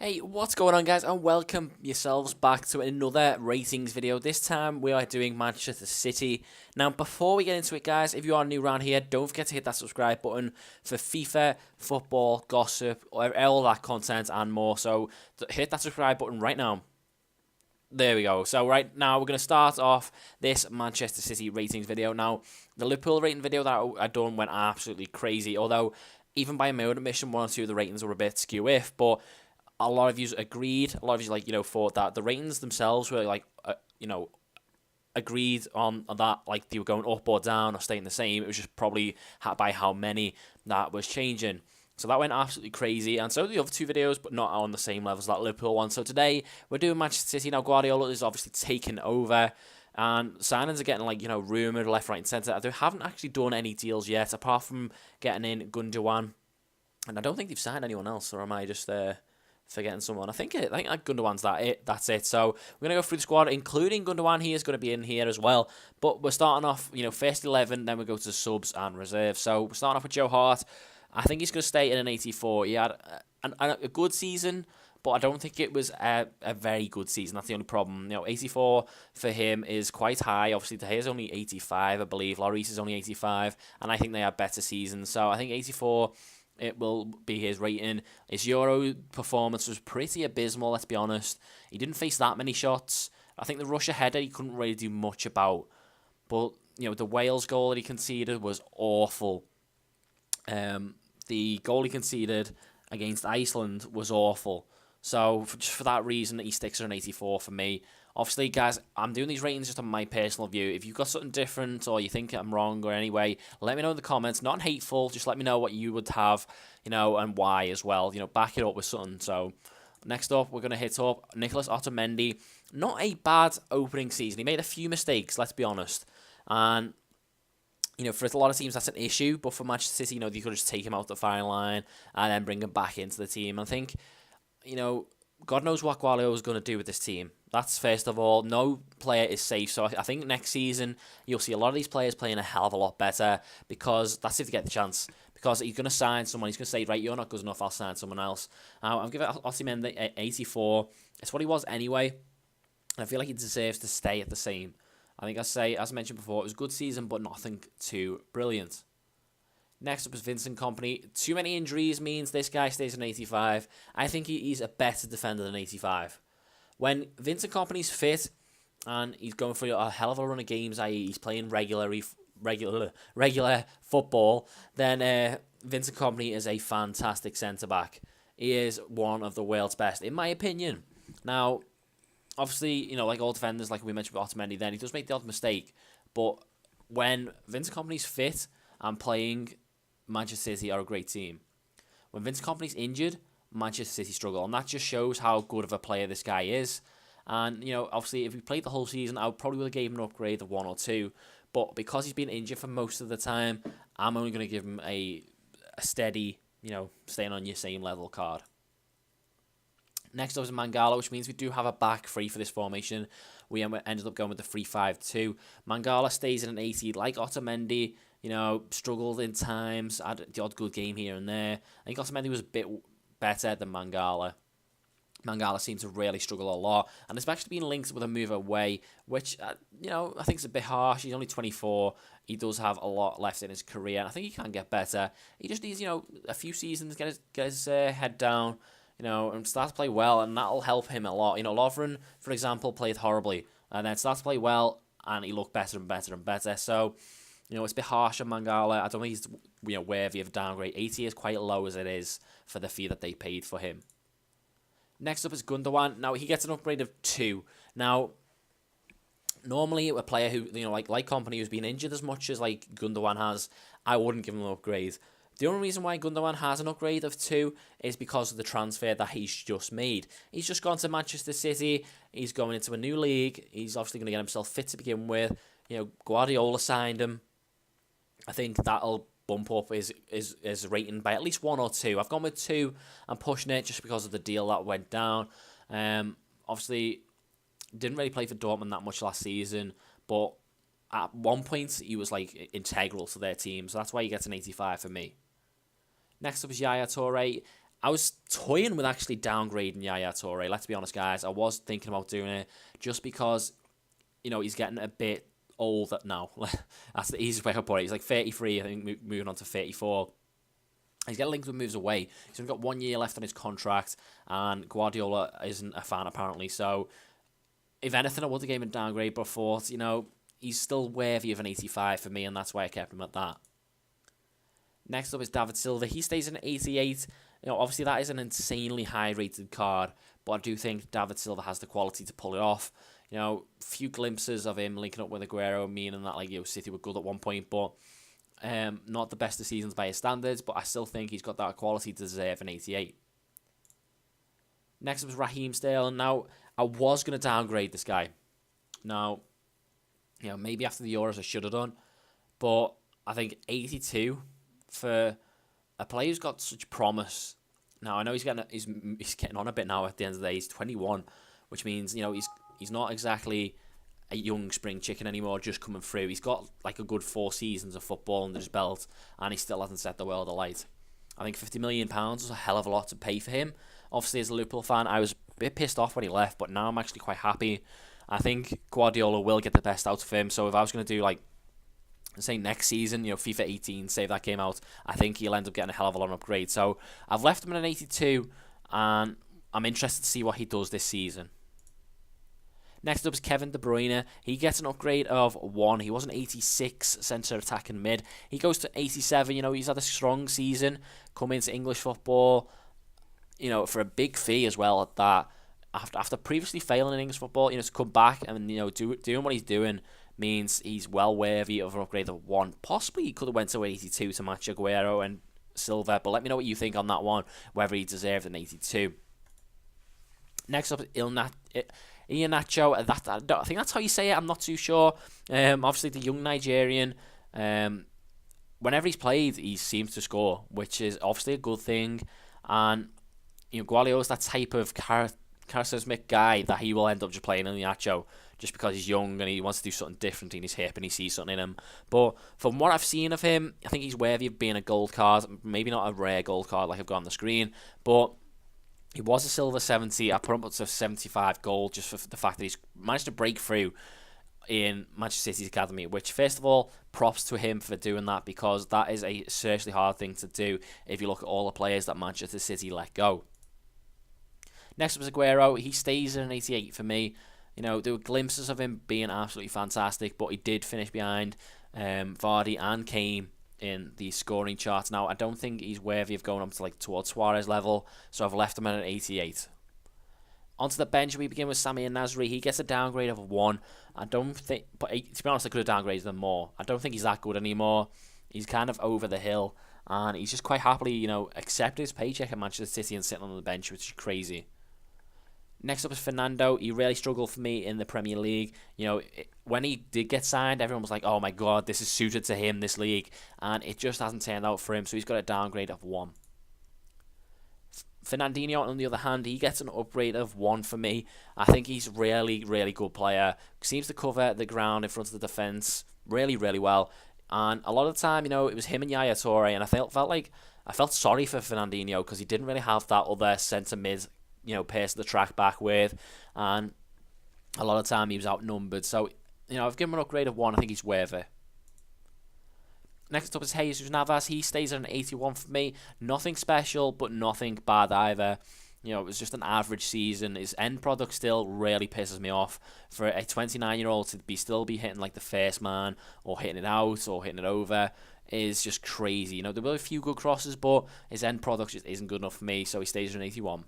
Hey, what's going on, guys, and welcome yourselves back to another ratings video. This time we are doing Manchester City. Now, before we get into it, guys, if you are new around here, don't forget to hit that subscribe button for FIFA, football, gossip, all that content and more. So hit that subscribe button right now. There we go. So right now we're going to start off this Manchester City ratings video. Now, the Liverpool rating video that I done went absolutely crazy, although even by my own admission, one or two of the ratings were a bit skew-if, but a lot of you agreed. A lot of you, thought that the ratings themselves were, agreed on that, like, they were going up or down or staying the same. It was just probably by how many that was changing. So that went absolutely crazy, and so did the other two videos, but not on the same level as that Liverpool one. So today, we're doing Manchester City. Now, Guardiola is obviously taken over, and signings are getting, rumoured left, right, and centre. They haven't actually done any deals yet, apart from getting in Gundogan. And I don't think they've signed anyone else, or am I just forgetting someone? I think Gundogan's that's it. So we're gonna go through the squad, including Gundogan. He is gonna be in here as well. But we're starting off, first 11, then we go to subs and reserves. So we're starting off with Joe Hart. I think he's gonna stay in an 84. He had a good season, but I don't think it was a very good season. That's the only problem. 84 for him is quite high. Obviously, De Gea's only 85, I believe. Lloris is only 85, and I think they have better seasons. So I think 84. It will be his rating. His Euro performance was pretty abysmal, let's be honest. He didn't face that many shots. I think the Russia header he couldn't really do much about. But, the Wales goal that he conceded was awful. The goal he conceded against Iceland was awful. So, just for that reason, he sticks at an 84 for me. Obviously, guys, I'm doing these ratings just on my personal view. If you've got something different or you think I'm wrong or anyway, let me know in the comments. Not hateful, just let me know what you would have, and why as well. Back it up with something. So, next up, we're going to hit up Nicholas Otamendi. Not a bad opening season. He made a few mistakes, let's be honest. And, for a lot of teams, that's an issue. But for Manchester City, you could just take him out the firing line and then bring him back into the team. I think, God knows what Guardiola is going to do with this team. That's first of all. No player is safe. So I think next season you'll see a lot of these players playing a hell of a lot better, because that's if they get the chance. Because he's going to sign someone. He's going to say, right, you're not good enough, I'll sign someone else. I'm giving Otamendi 84. It's what he was anyway. And I feel like he deserves to stay at the same. I think as I mentioned before, it was a good season, but nothing too brilliant. Next up is Vincent Kompany. Too many injuries means this guy stays an 85. I think he's a better defender than 85. When Vincent Kompany's fit and he's going for a hell of a run of games, i.e. he's playing regular football, then Vincent Kompany is a fantastic centre-back. He is one of the world's best, in my opinion. Now, obviously, like all defenders, like we mentioned with Otamendi, then he does make the odd mistake. But when Vincent Kompany's fit and playing, Manchester City are a great team. When Vincent Kompany's injured, Manchester City struggle, and that just shows how good of a player this guy is. And, obviously, if he played the whole season, I probably would have gave him an upgrade of 1 or 2. But because he's been injured for most of the time, I'm only going to give him a steady, staying on your same level card. Next up is Mangala, which means we do have a back three for this formation. We ended up going with the 3-5-2. Mangala stays in an 80, like Otamendi. Struggled in times, had the odd good game here and there. I think Otamendi was a bit better than Mangala. Mangala seemed to really struggle a lot, and it's actually been linked with a move away, which, I think is a bit harsh. He's only 24. He does have a lot left in his career, and I think he can get better. He just needs, a few seasons, get his head down, and start to play well, and that'll help him a lot. Lovren, for example, played horribly, and then started to play well, and he looked better and better and better. So, it's a bit harsh on Mangala. I don't think he's, worthy of a downgrade. 80 is quite low as it is for the fee that they paid for him. Next up is Gundogan. Now, he gets an upgrade of 2. Now, normally a player who, like Kompany, who's been injured as much as, Gundogan has, I wouldn't give him an upgrade. The only reason why Gundogan has an upgrade of 2 is because of the transfer that he's just made. He's just gone to Manchester City. He's going into a new league. He's obviously going to get himself fit to begin with. Guardiola signed him. I think that'll bump up his rating by at least 1 or 2. I've gone with 2. I'm pushing it just because of the deal that went down. Obviously, didn't really play for Dortmund that much last season, but at one point he was integral to their team, so that's why he gets an 85 for me. Next up is Yaya Toure. I was toying with actually downgrading Yaya Toure. Let's be honest, guys. I was thinking about doing it just because, he's getting a bit old now. That's the easiest way to put it. He's like 33, I think, moving on to 34. He's getting linked with moves away. He's only got 1 year left on his contract, and Guardiola isn't a fan, apparently. So, if anything, I would have given him a downgrade, but thought, he's still worthy of an 85 for me, and that's why I kept him at that. Next up is David Silva. He stays in 88. Obviously that is an insanely high-rated card, but I do think David Silva has the quality to pull it off. Few glimpses of him linking up with Aguero, meaning that City were good at one point, but not the best of seasons by his standards. But I still think he's got that quality to deserve an 88. Next up is Raheem Sterling. Now, I was going to downgrade this guy. Now, maybe after the Euros I should have done, but I think 82 for a player who's got such promise. Now, I know he's getting on a bit now at the end of the day. He's 21, which means, he's not exactly a young spring chicken anymore, just coming through. He's got like a good 4 seasons of football under his belt, and he still hasn't set the world alight. I think £50 million was a hell of a lot to pay for him. Obviously, as a Liverpool fan, I was a bit pissed off when he left, but now I'm actually quite happy. I think Guardiola will get the best out of him, so if I was going to do say next season, FIFA 18, save that game out, I think he'll end up getting a hell of a lot of upgrade. So I've left him at an 82, and I'm interested to see what he does this season. Next up is Kevin De Bruyne. He gets an upgrade of 1. He was an 86 centre attacking mid. He goes to 87. He's had a strong season, come into English football, for a big fee as well at that. After previously failing in English football, to come back and doing what he's doing means he's well worthy of an upgrade of 1. Possibly he could have went to 82 to match Aguero and Silva, but let me know what you think on that one, whether he deserved an 82. Next up is Iheanacho. I think that's how you say it. I'm not too sure. Obviously, the young Nigerian. Whenever he's played, he seems to score, which is obviously a good thing. And Guardiola's that type of charismatic guy that he will end up just playing Iheanacho just because he's young and he wants to do something different in his hip and he sees something in him. But from what I've seen of him, I think he's worthy of being a gold card. Maybe not a rare gold card like I've got on the screen, but he was a silver 70. I put him up to 75 gold just for the fact that he's managed to break through in Manchester City's academy, which, first of all, props to him for doing that, because that is a seriously hard thing to do if you look at all the players that Manchester City let go. Next up is Aguero. He stays in an 88 for me. There were glimpses of him being absolutely fantastic, but he did finish behind Vardy and Kane in the scoring charts. Now, I don't think he's worthy of going up to towards Suarez level, so I've left him at an 88. Onto the bench, we begin with Samir Nasri. He gets a downgrade of 1. I don't think, but to be honest, I could have downgraded him more. I don't think he's that good anymore. He's kind of over the hill, and he's just quite happily, accepted his paycheck at Manchester City and sitting on the bench, which is crazy. Next up is Fernando. He really struggled for me in the Premier League. When he did get signed, everyone was like, oh my God, this is suited to him, this league. And it just hasn't turned out for him, so he's got a downgrade of 1. Fernandinho, on the other hand, he gets an upgrade of 1 for me. I think he's really, really good player. Seems to cover the ground in front of the defence really, really well. And a lot of the time, it was him and Yaya Toure, and I felt sorry for Fernandinho because he didn't really have that other centre mid, pace the track back with, and a lot of time he was outnumbered. So, I've given him an upgrade of 1. I think he's worth it. Next up is Jesus Navas. He stays at an 81 for me. Nothing special, but nothing bad either. It was just an average season. His end product still really pisses me off. For a 29-year-old to still be hitting the first man, or hitting it out, or hitting it over, is just crazy. There were a few good crosses, but his end product just isn't good enough for me, so he stays at an 81.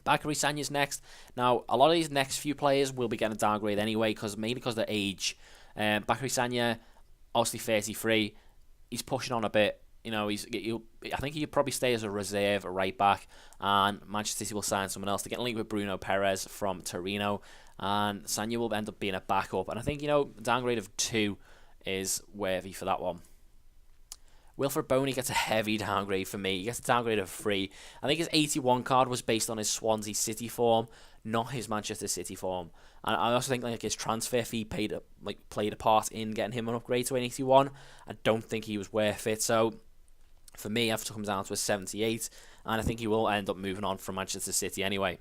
Bakary Sagna's next. Now, a lot of these next few players will be getting a downgrade anyway, mainly because of their age. Bakary Sagna, obviously 33, he's pushing on a bit. I think he'll probably stay as a reserve, a right back, and Manchester City will sign someone else to get linked with Bruno Perez from Torino, and Sagna will end up being a backup. And I think, a downgrade of 2 is worthy for that one. Wilfred Boney gets a heavy downgrade for me. He gets a downgrade of 3. I think his 81 card was based on his Swansea City form, not his Manchester City form. And I also think his transfer fee played a part in getting him an upgrade to an 81. I don't think he was worth it. So For me, I've come down to a 78, and I think he will end up moving on from Manchester City anyway.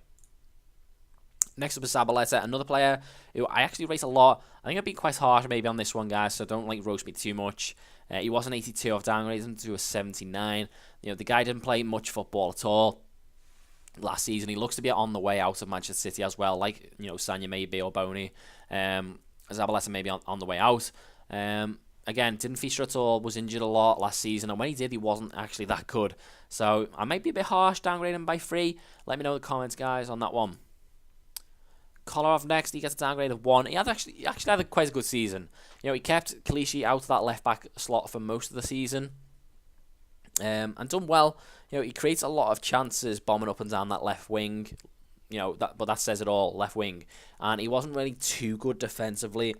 Next up is Zabaleta, another player who I actually rate a lot. I think I've been quite harsh maybe on this one, guys, so don't roast me too much. He was an 82. I've downgraded him to a 79. The guy didn't play much football at all last season. He looks to be on the way out of Manchester City as well, like Sanya maybe or Boney. Zabaleta maybe on the way out. Again, didn't feature at all, was injured a lot last season, and when he did, he wasn't actually that good. So I might be a bit harsh downgrading him by 3. Let me know in the comments, guys, on that one. Kolarov next, he gets a downgrade of 1. He actually had quite a good season. He kept Clichy out of that left-back slot for most of the season. And done well. He creates a lot of chances bombing up and down that left wing. But that says it all, left wing. And he wasn't really too good defensively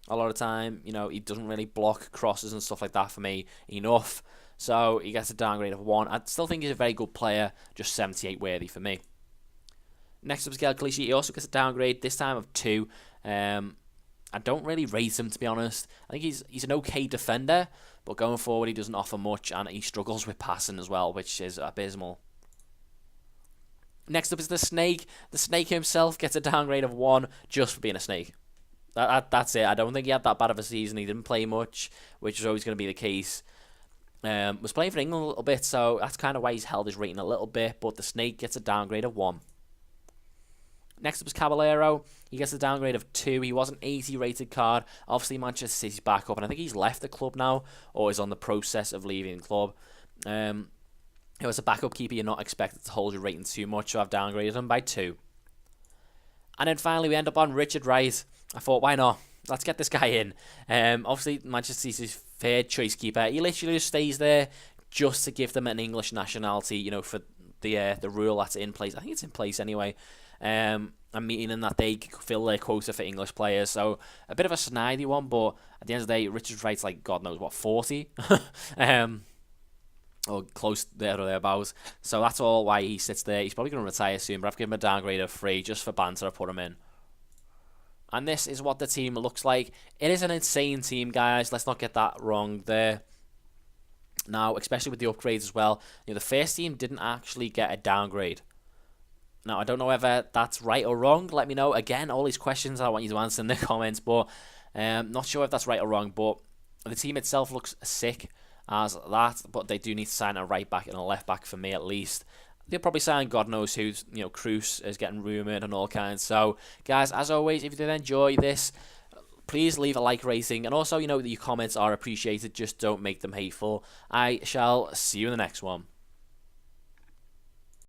a lot of time. He doesn't really block crosses and stuff like that for me enough. So he gets a downgrade of 1. I still think he's a very good player, just 78 worthy for me. Next up is Gael Clichy. He also gets a downgrade, this time of 2. I don't really rate him, to be honest. I think he's an okay defender, but going forward he doesn't offer much, and he struggles with passing as well, which is abysmal. Next up is the Snake. The Snake himself gets a downgrade of 1 just for being a snake. That's it. I don't think he had that bad of a season. He didn't play much, which is always going to be the case. Was playing for England a little bit, so that's kind of why he's held his rating a little bit, but the Snake gets a downgrade of 1. Next up is Caballero. He gets a downgrade of 2. He was an 80 rated card. Obviously, Manchester City's back up, and I think he's left the club now, or is on the process of leaving the club. As a backup keeper, you're not expected to hold your rating too much, so I've downgraded him by 2. And then finally, we end up on Richard Wright. I thought, why not? Let's get this guy in. Obviously, Manchester City's third choice keeper. He literally just stays there just to give them an English nationality, for the rule that's in place. I think it's in place anyway. I'm meaning that they fill their quota for English players. So a bit of a snidey one, but at the end of the day, Richard Wright's like, God knows what, 40? Or close there or thereabouts. So that's all why he sits there. He's probably going to retire soon, but I've given him a downgrade of 3 just for banter. I put him in. And this is what the team looks like. It is an insane team, guys. Let's not get that wrong there. Now, especially with the upgrades as well, the first team didn't actually get a downgrade. Now, I don't know whether that's right or wrong. Let me know. Again, all these questions I want you to answer in the comments, but not sure if that's right or wrong. But the team itself looks sick as that, but they do need to sign a right back and a left back for me at least. They'll probably sign God knows who's, Cruz is getting rumoured and all kinds. So, guys, as always, if you did enjoy this, please leave a like rating. And also, that your comments are appreciated. Just don't make them hateful. I shall see you in the next one.